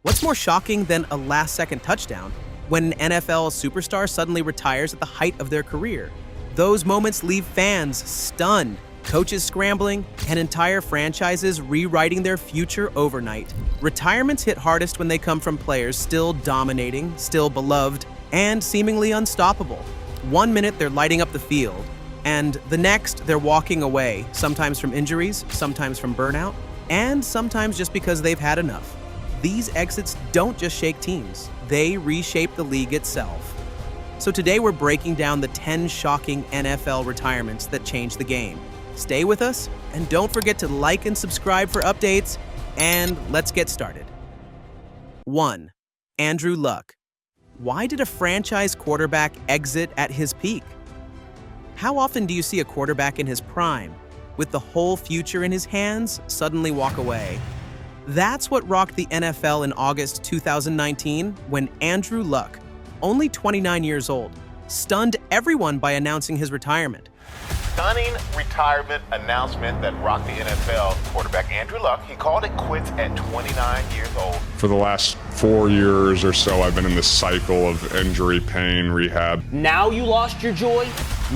What's more shocking than a last-second touchdown when an NFL superstar suddenly retires at the height of their career? Those moments leave fans stunned, coaches scrambling, and entire franchises rewriting their future overnight. Retirements hit hardest when they come from players still dominating, still beloved, and seemingly unstoppable. One minute they're lighting up the field, and the next they're walking away, sometimes from injuries, sometimes from burnout, and sometimes just because they've had enough. These exits don't just shake teams, they reshape the league itself. So today we're breaking down the 10 shocking NFL retirements that changed the game. Stay with us, and don't forget to like and subscribe for updates, and let's get started. 1. Andrew Luck. Why did a franchise quarterback exit at his peak? How often do you see a quarterback in his prime, with the whole future in his hands, suddenly walk away? That's what rocked the NFL in August 2019 when Andrew Luck, only 29 years old, stunned everyone by announcing his retirement. Stunning retirement announcement that rocked the NFL. Quarterback Andrew Luck, he called it quits at 29 years old. For the last 4 years or so, I've been in this cycle of injury, pain, rehab. Now you lost your joy.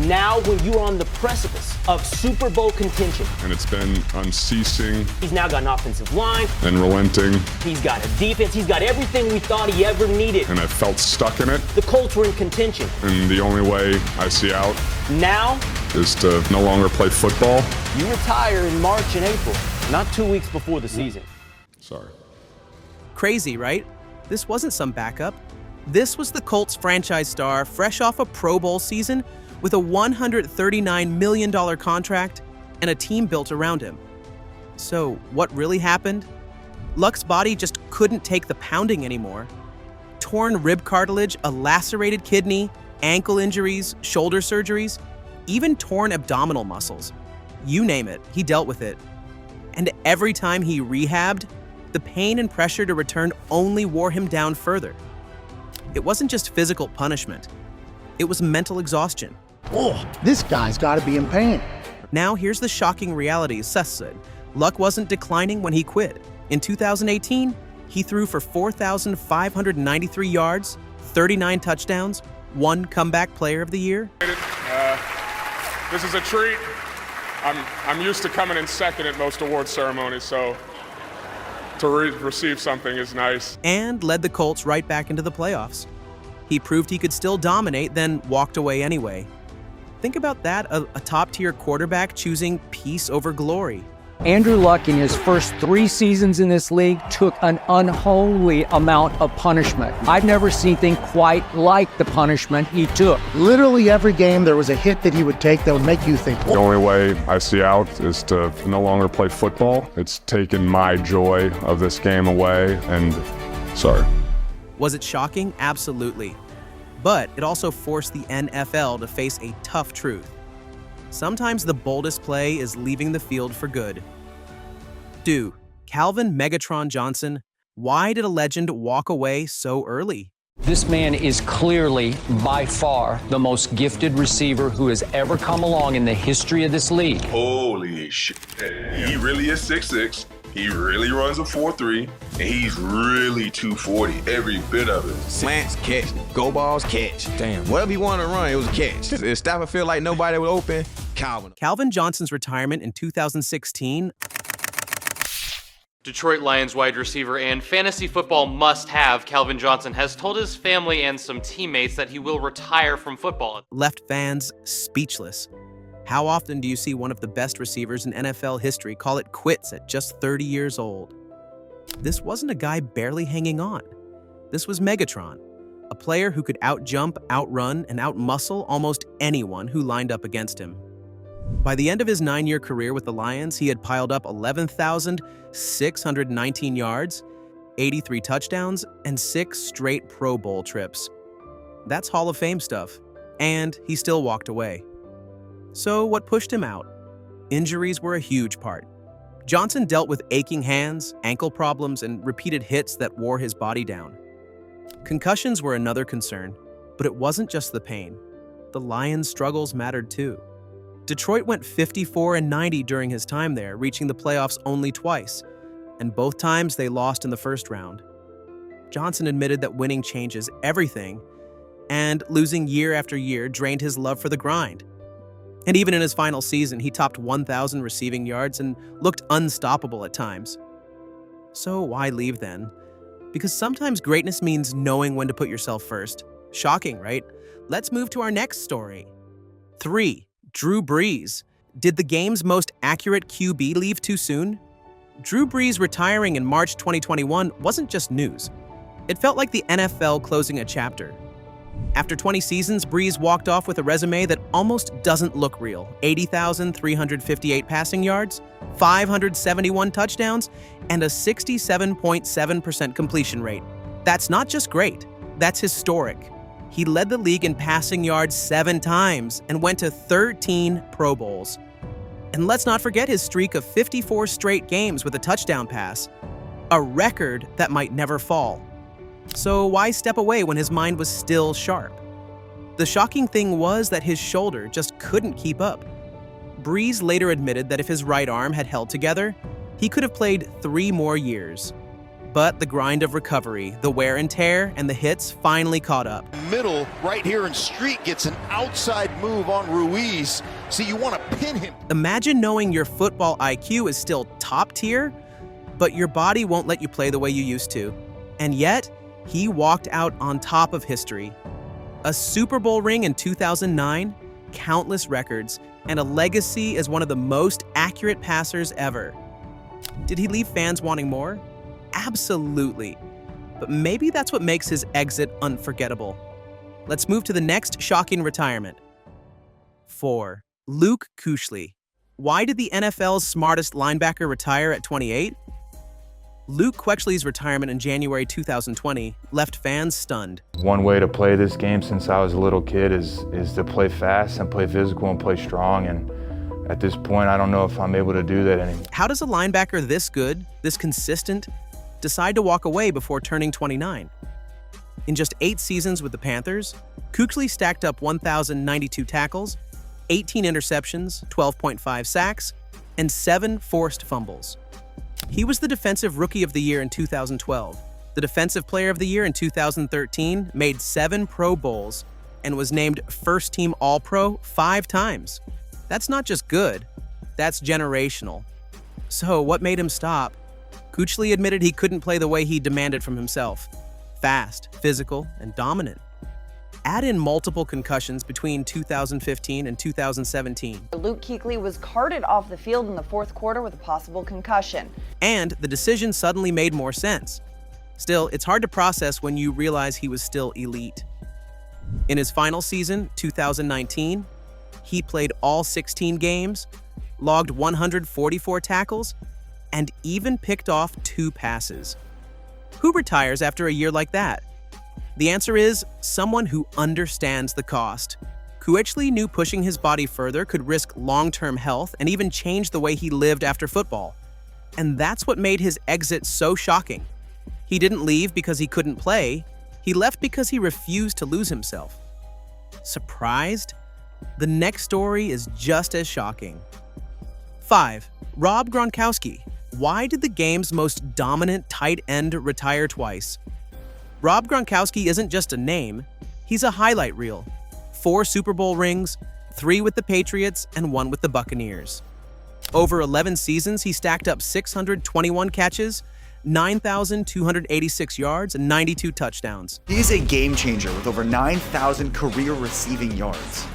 Now when you're on the precipice of Super Bowl contention. And it's been unceasing. He's now got an offensive line. And relenting. He's got a defense. He's got everything we thought he ever needed. And I felt stuck in it. The Colts were in contention. And the only way I see out now is to no longer play football. You retire in March and April, not 2 weeks before the season. Sorry. Crazy, right? This wasn't some backup. This was the Colts franchise star fresh off a Pro Bowl season with a $139 million contract and a team built around him. So what really happened? Luck's body just couldn't take the pounding anymore. Torn rib cartilage, a lacerated kidney, ankle injuries, shoulder surgeries, even torn abdominal muscles. You name it, he dealt with it. And every time he rehabbed, the pain and pressure to return only wore him down further. It wasn't just physical punishment. It was mental exhaustion. Oh, this guy's got to be in pain. Now here's the shocking reality, Seth said. Luck wasn't declining when he quit. In 2018, he threw for 4,593 yards, 39 touchdowns, 1 comeback player of the year. This is a treat. I'm used to coming in second at most award ceremonies, so to receive something is nice. And led the Colts right back into the playoffs. He proved he could still dominate, then walked away anyway. Think about that, a top-tier quarterback choosing peace over glory. Andrew Luck, in his first 3 seasons in this league, took an unholy amount of punishment. I've never seen anything quite like the punishment he took. Literally every game there was a hit that he would take that would make you think, The only way I see out is to no longer play football. It's taken my joy of this game away, and sorry. Was it shocking? Absolutely. But it also forced the NFL to face a tough truth. Sometimes the boldest play is leaving the field for good. 2. Calvin "MEGATRON" Johnson. Why did a legend walk away so early? This man is clearly, by far, the most gifted receiver who has ever come along in the history of this league. Holy shit. He really is 6'6". He really runs a 4.3, and he's really 240, every bit of it. Slants, catch. Go balls, catch. Damn, whatever he wanted to run, it was a catch. If Stafford felt like nobody was open, Calvin Johnson's retirement in 2016. Detroit Lions wide receiver and fantasy football must-have Calvin Johnson has told his family and some teammates that he will retire from football. Left fans speechless. How often do you see one of the best receivers in NFL history call it quits at just 30 years old? This wasn't a guy barely hanging on. This was Megatron, a player who could out-jump, outrun, and out-muscle almost anyone who lined up against him. By the end of his 9-year career with the Lions, he had piled up 11,619 yards, 83 touchdowns, and 6 straight Pro Bowl trips. That's Hall of Fame stuff, and he still walked away. So what pushed him out? Injuries were a huge part. Johnson dealt with aching hands, ankle problems, and repeated hits that wore his body down. Concussions were another concern, but it wasn't just the pain. The Lions' struggles mattered too. Detroit went 54-90 during his time there, reaching the playoffs only twice, and both times they lost in the first round. Johnson admitted that winning changes everything, and losing year after year drained his love for the grind. And even in his final season, he topped 1,000 receiving yards and looked unstoppable at times. So why leave then? Because sometimes greatness means knowing when to put yourself first. Shocking, right? Let's move to our next story. 3. Drew Brees. Did the game's most accurate QB leave too soon? Drew Brees retiring in March 2021 wasn't just news. It felt like the NFL closing a chapter. After 20 seasons, Brees walked off with a resume that almost doesn't look real. 80,358 passing yards, 571 touchdowns, and a 67.7% completion rate. That's not just great, that's historic. He led the league in passing yards 7 times and went to 13 Pro Bowls. And let's not forget his streak of 54 straight games with a touchdown pass, a record that might never fall. So why step away when his mind was still sharp? The shocking thing was that his shoulder just couldn't keep up. Brees later admitted that if his right arm had held together, he could have played 3 more years. But the grind of recovery, the wear and tear, and the hits finally caught up. Middle, right here in street, gets an outside move on Ruiz. So you want to pin him. Imagine knowing your football IQ is still top tier, but your body won't let you play the way you used to. And yet, he walked out on top of history. A Super Bowl ring in 2009, countless records, and a legacy as one of the most accurate passers ever. Did he leave fans wanting more? Absolutely. But maybe that's what makes his exit unforgettable. Let's move to the next shocking retirement. 4. Luke Kuechly. Why did the NFL's smartest linebacker retire at 28? Luke Kuechly's retirement in January 2020 left fans stunned. One way to play this game since I was a little kid is to play fast and play physical and play strong, and at this point I don't know if I'm able to do that anymore. How does a linebacker this good, this consistent, decide to walk away before turning 29? In just 8 seasons with the Panthers, Kuechly stacked up 1,092 tackles, 18 interceptions, 12.5 sacks, and 7 forced fumbles. He was the Defensive Rookie of the Year in 2012, the Defensive Player of the Year in 2013, made 7 Pro Bowls, and was named First Team All-Pro 5 times. That's not just good, that's generational. So what made him stop? Kuechly admitted he couldn't play the way he demanded from himself. Fast, physical, and dominant. Add in multiple concussions between 2015 and 2017. Luke Kuechly was carted off the field in the 4th quarter with a possible concussion. And the decision suddenly made more sense. Still, it's hard to process when you realize he was still elite. In his final season, 2019, he played all 16 games, logged 144 tackles, and even picked off 2 passes. Who retires after a year like that? The answer is someone who understands the cost. Kuechly knew pushing his body further could risk long-term health and even change the way he lived after football. And that's what made his exit so shocking. He didn't leave because he couldn't play. He left because he refused to lose himself. Surprised? The next story is just as shocking. 5. Rob Gronkowski. Why did the game's most dominant tight end retire twice? Rob Gronkowski isn't just a name, he's a highlight reel. 4 Super Bowl rings, 3 with the Patriots and 1 with the Buccaneers. Over 11 seasons, he stacked up 621 catches, 9,286 yards, and 92 touchdowns. He's a game changer with over 9,000 career receiving yards.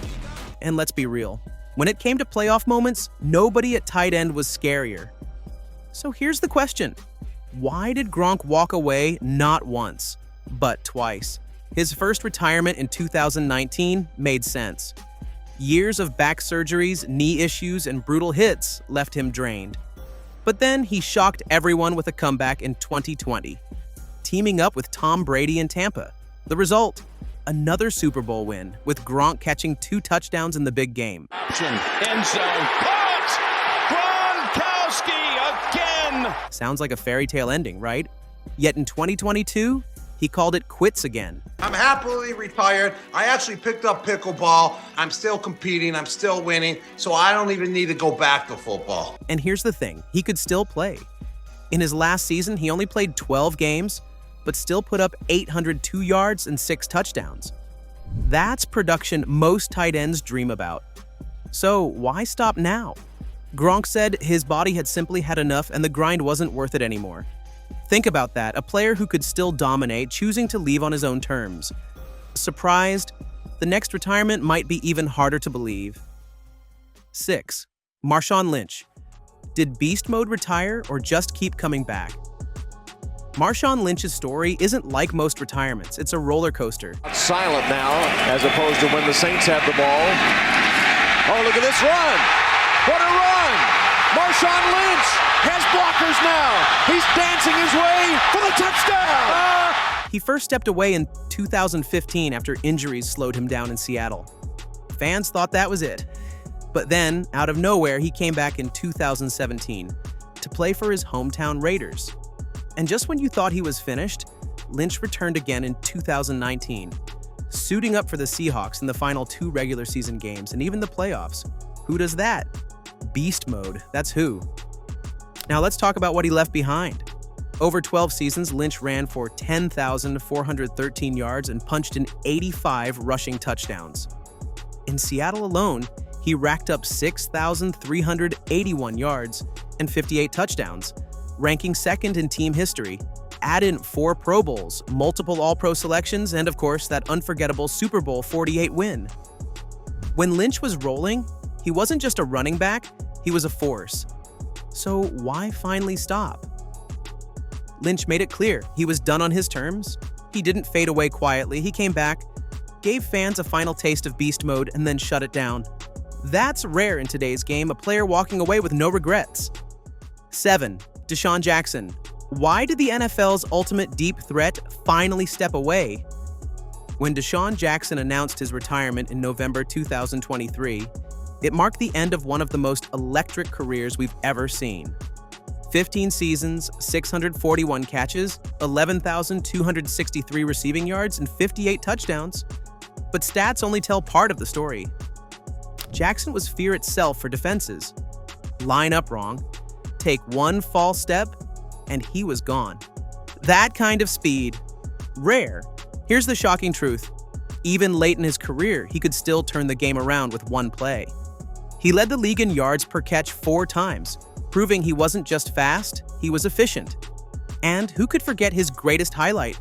And let's be real, when it came to playoff moments, nobody at tight end was scarier. So here's the question. Why did Gronk walk away not once, but twice? His first retirement in 2019 made sense. Years of back surgeries, knee issues, and brutal hits left him drained. But then he shocked everyone with a comeback in 2020, teaming up with Tom Brady in Tampa. The result? Another Super Bowl win, with Gronk catching 2 touchdowns in the big game. End zone. Caught! Gronkowski again! Sounds like a fairy tale ending, right? Yet in 2022, he called it quits again. I'm happily retired. I actually picked up pickleball. I'm still competing. I'm still winning. So I don't even need to go back to football. And here's the thing, he could still play. In his last season, he only played 12 games, but still put up 802 yards and 6 touchdowns. That's production most tight ends dream about. So why stop now? Gronk said his body had simply had enough and the grind wasn't worth it anymore. Think about that, a player who could still dominate, choosing to leave on his own terms. Surprised? The next retirement might be even harder to believe. 6. Marshawn Lynch. Did beast mode retire or just keep coming back? Marshawn Lynch's story isn't like most retirements, it's a roller coaster. Silent now, as opposed to when the Saints have the ball. Oh, look at this run! What a run! Marshawn Lynch has blockers now. He's dancing his way for the touchdown. He first stepped away in 2015 after injuries slowed him down in Seattle. Fans thought that was it. But then, out of nowhere, he came back in 2017 to play for his hometown Raiders. And just when you thought he was finished, Lynch returned again in 2019, suiting up for the Seahawks in the final 2 regular season games and even the playoffs. Who does that? Beast mode, that's who. Now let's talk about what he left behind. Over 12 seasons, Lynch ran for 10,413 yards and punched in 85 rushing touchdowns. In Seattle alone, he racked up 6,381 yards and 58 touchdowns, ranking second in team history. Add in 4 Pro Bowls, multiple All-Pro selections, and of course, that unforgettable Super Bowl 48 win. When Lynch was rolling, he wasn't just a running back, he was a force. So why finally stop? Lynch made it clear he was done on his terms. He didn't fade away quietly, he came back, gave fans a final taste of beast mode, and then shut it down. That's rare in today's game, a player walking away with no regrets. 7. Desean Jackson. Why did the NFL's ultimate deep threat finally step away? When Desean Jackson announced his retirement in November 2023, it marked the end of one of the most electric careers we've ever seen. 15 seasons, 641 catches, 11,263 receiving yards, and 58 touchdowns. But stats only tell part of the story. Jackson was fear itself for defenses. Line up wrong, take one false step, and he was gone. That kind of speed, rare. Here's the shocking truth. Even late in his career, he could still turn the game around with one play. He led the league in yards per catch 4 times, proving he wasn't just fast, he was efficient. And who could forget his greatest highlight,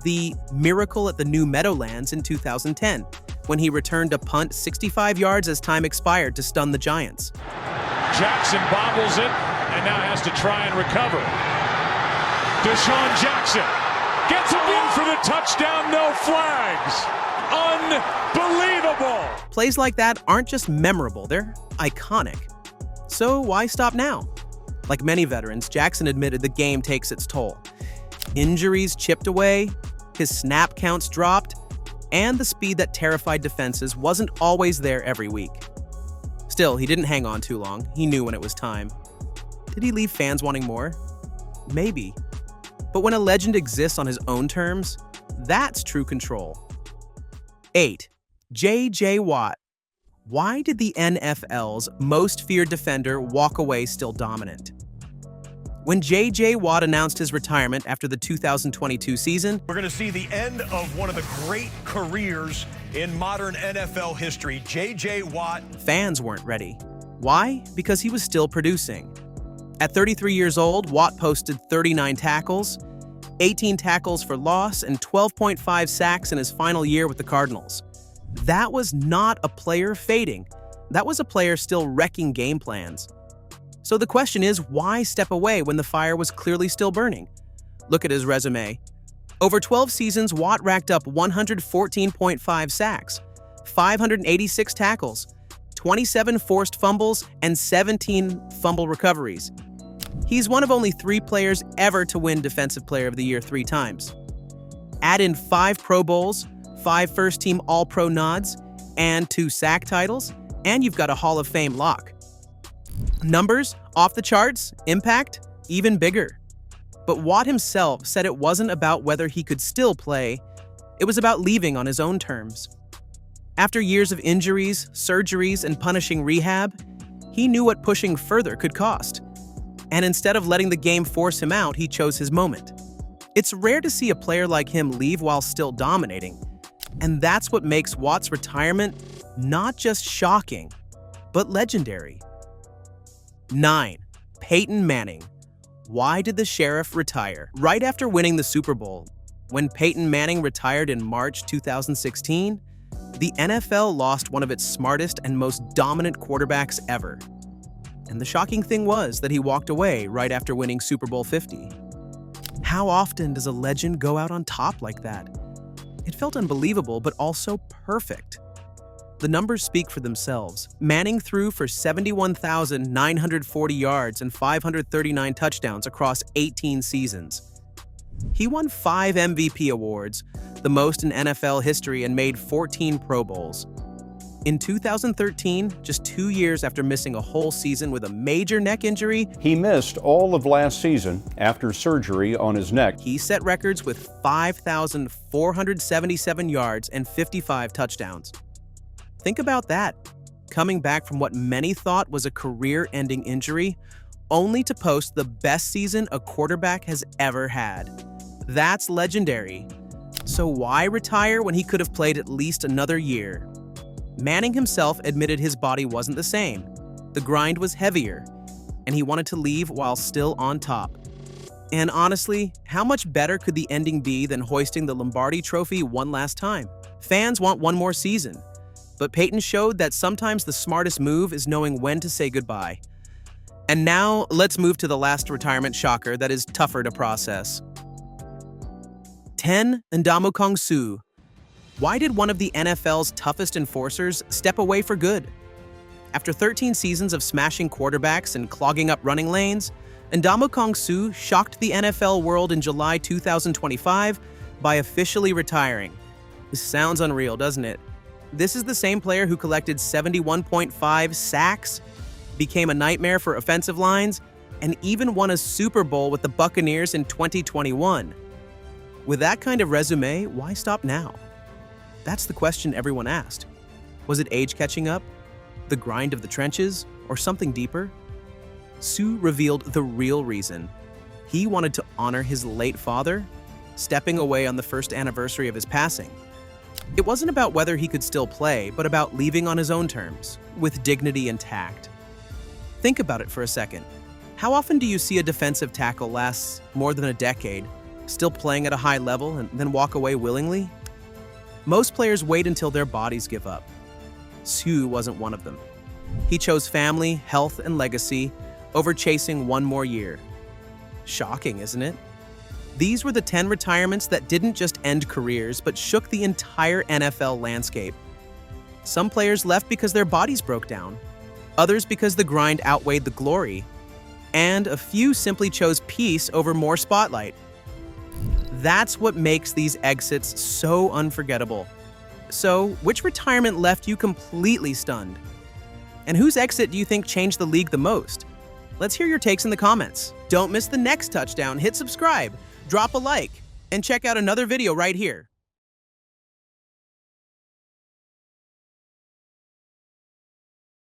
the miracle at the New Meadowlands in 2010, when he returned a punt 65 yards as time expired to stun the Giants. Jackson bobbles it and now has to try and recover. Desean Jackson gets him in for the touchdown, no flags. Unbelievable! Plays like that aren't just memorable, they're iconic. So why stop now? Like many veterans, Jackson admitted the game takes its toll. Injuries chipped away, his snap counts dropped, and the speed that terrified defenses wasn't always there every week. Still, he didn't hang on too long. He knew when it was time. Did he leave fans wanting more? Maybe. But when a legend exists on his own terms, that's true control. 8. J.J. Watt. Why did the NFL's most feared defender walk away still dominant? When J.J. Watt announced his retirement after the 2022 season, we're going to see the end of one of the great careers in modern NFL history, J.J. Watt. Fans weren't ready. Why? Because he was still producing. At 33 years old, Watt posted 39 tackles, 18 tackles for loss, and 12.5 sacks in his final year with the Cardinals. That was not a player fading. That was a player still wrecking game plans. So the question is, why step away when the fire was clearly still burning? Look at his resume. Over 12 seasons, Watt racked up 114.5 sacks, 586 tackles, 27 forced fumbles, and 17 fumble recoveries. He's one of only 3 players ever to win Defensive Player of the Year 3 times. Add in 5 Pro Bowls, 5 first-team All-Pro nods, and 2 sack titles, and you've got a Hall of Fame lock. Numbers, off the charts, impact, even bigger. But Watt himself said it wasn't about whether he could still play, it was about leaving on his own terms. After years of injuries, surgeries, and punishing rehab, he knew what pushing further could cost. And instead of letting the game force him out, he chose his moment. It's rare to see a player like him leave while still dominating, and that's what makes Watt's retirement not just shocking, but legendary. 9. Peyton Manning. Why did the Sheriff retire? Right after winning the Super Bowl, when Peyton Manning retired in March 2016, the NFL lost one of its smartest and most dominant quarterbacks ever. And the shocking thing was that he walked away right after winning Super Bowl 50. How often does a legend go out on top like that? It felt unbelievable, but also perfect. The numbers speak for themselves. Manning threw for 71,940 yards and 539 touchdowns across 18 seasons. He won 5 MVP awards, the most in NFL history, and made 14 Pro Bowls. In 2013, just 2 years after missing a whole season with a major neck injury, he missed all of last season after surgery on his neck. He set records with 5,477 yards and 55 touchdowns. Think about that. Coming back from what many thought was a career-ending injury, only to post the best season a quarterback has ever had. That's legendary. So why retire when he could have played at least another year? Manning himself admitted his body wasn't the same. The grind was heavier, and he wanted to leave while still on top. And honestly, how much better could the ending be than hoisting the Lombardi Trophy one last time? Fans want one more season, but Peyton showed that sometimes the smartest move is knowing when to say goodbye. And now, let's move to the last retirement shocker that is tougher to process. 10. Ndamukong Suh. Why did one of the NFL's toughest enforcers step away for good? After 13 seasons of smashing quarterbacks and clogging up running lanes, Ndamukong Suh shocked the NFL world in July 2025 by officially retiring. This sounds unreal, doesn't it? This is the same player who collected 71.5 sacks, became a nightmare for offensive lines, and even won a Super Bowl with the Buccaneers in 2021. With that kind of resume, why stop now? That's the question everyone asked. Was it age catching up, the grind of the trenches, or something deeper? Suh revealed the real reason. He wanted to honor his late father, stepping away on the first anniversary of his passing. It wasn't about whether he could still play, but about leaving on his own terms, with dignity and tact. Think about it for a second. How often do you see a defensive tackle last more than a decade, still playing at a high level, and then walk away willingly? Most players wait until their bodies give up. Suh wasn't one of them. He chose family, health, and legacy over chasing one more year. Shocking, isn't it? These were the 10 retirements that didn't just end careers, but shook the entire NFL landscape. Some players left because their bodies broke down, others because the grind outweighed the glory, and a few simply chose peace over more spotlight. That's what makes these exits so unforgettable. So, which retirement left you completely stunned? And whose exit do you think changed the league the most? Let's hear your takes in the comments. Don't miss the next touchdown, hit subscribe, drop a like, and check out another video right here.